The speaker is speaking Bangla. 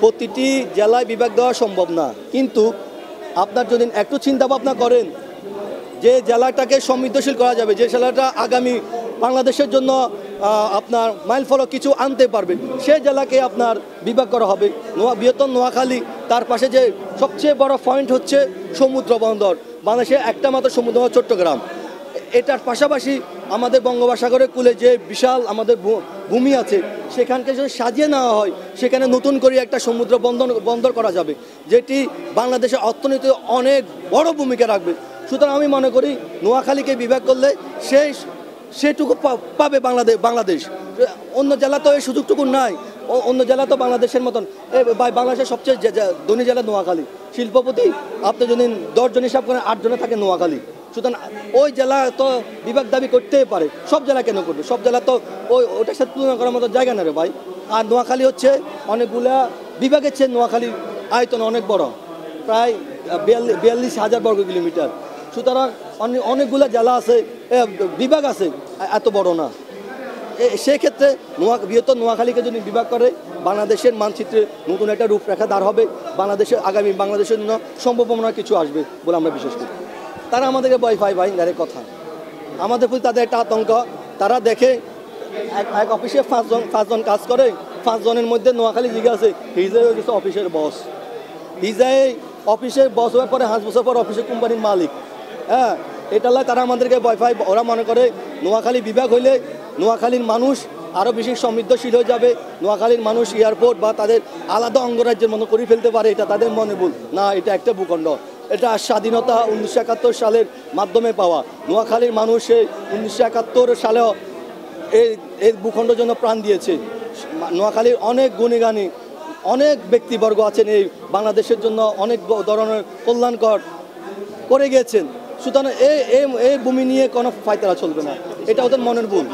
প্রতিটি জেলায় বিভাগ দেওয়া সম্ভব না, কিন্তু আপনার যদি একটু চিন্তা ভাবনা করেন যে জেলাটাকে সমৃদ্ধশীল করা যাবে, যে জেলাটা আগামী বাংলাদেশের জন্য আপনার মাইল ফলক কিছু আনতে পারবে, সেই জেলাকে আপনার বিভাগ করা হবে। বৃহত্তর নোয়াখালী, তার পাশে যে সবচেয়ে বড় পয়েন্ট হচ্ছে সমুদ্র বন্দর, বাংলাদেশে একটা মাত্র সমুদ্র বন্দর চট্টগ্রাম। এটার পাশাপাশি আমাদের বঙ্গোপসাগরের কূলে যে বিশাল আমাদের ভূমি আছে, সেখানকে যদি সাজিয়ে নেওয়া হয়, সেখানে নতুন করে একটা সমুদ্র বন্দর করা যাবে, যেটি বাংলাদেশের অর্থনীতিতে অনেক বড় ভূমিকা রাখবে। সুতরাং আমি মনে করি নোয়াখালীকে বিভাগ করলে সেটুকু পাবে বাংলাদেশ। অন্য জেলা তো এই সুযোগটুকু নাই, অন্য জেলা তো বাংলাদেশের মতন। বাংলাদেশের সবচেয়ে ধনী জেলা নোয়াখালী, শিল্পপতি আপনি যদি 10 জন হিসাব করেন 8 জনে থাকে নোয়াখালী। সুতরাং ওই জেলা তো বিভাগ দাবি করতেই পারে, সব জেলা কেন করবে? সব জেলা তো ওটার সাথে তুলনা করার মতো জায়গা না রে ভাই। আর নোয়াখালী হচ্ছে অনেকগুলা বিভাগের চেয়ে নোয়াখালীর আয়তন অনেক বড়, প্রায় 42,000 বর্গ কিলোমিটার। সুতরাং অনেকগুলো জেলা আছে, বিভাগ আছে, এত বড় না। সেক্ষেত্রে বৃহত্তর নোয়াখালীকে যদি বিভাগ করে, বাংলাদেশের মানচিত্রে নতুন একটা রূপরেখা দাঁড় হবে, আগামী বাংলাদেশের জন্য সম্ভাবনা কিছু আসবে বলে আমরা বিশ্বাস করি। তারা আমাদেরকে ভয় পায় ভাই, ডাইরেক্ট কথা। আমাদের প্রতি তাদের একটা আতঙ্ক। তারা দেখে এক অফিসে 5 জন কাজ করে, 5 জনের মধ্যে নোয়াখালী জিজ্ঞাসা আছে হিজাই হয়ে গেছে অফিসের বস। হিজাই অফিসের বস হওয়ার পরে 5 বছর পর অফিসের কোম্পানির মালিক। হ্যাঁ, এটা তারা আমাদেরকে ভয় পায়। ওরা মনে করে নোয়াখালী বিভাগ হইলে নোয়াখালীর মানুষ আরও বেশি সমৃদ্ধশীল হয়ে যাবে, নোয়াখালীর মানুষ এয়ারপোর্ট বা তাদের আলাদা অঙ্গরাজ্যের মতো করে ফেলতে পারে। এটা তাদের মনে ভুল না, এটা একটা ভূখণ্ড। এটা স্বাধীনতা 1971 সালের মাধ্যমে পাওয়া। নোয়াখালীর মানুষ 1971 সালেও এই ভূখণ্ডের জন্য প্রাণ দিয়েছে। নোয়াখালীর অনেক গুণীগানী অনেক ব্যক্তিবর্গ আছেন, এই বাংলাদেশের জন্য অনেক ধরনের কল্যাণকর করে গিয়েছেন। সুতরাং এই ভূমি নিয়ে কোনো ফায়তারা চলবে না, এটা ওদের মনের ভুল।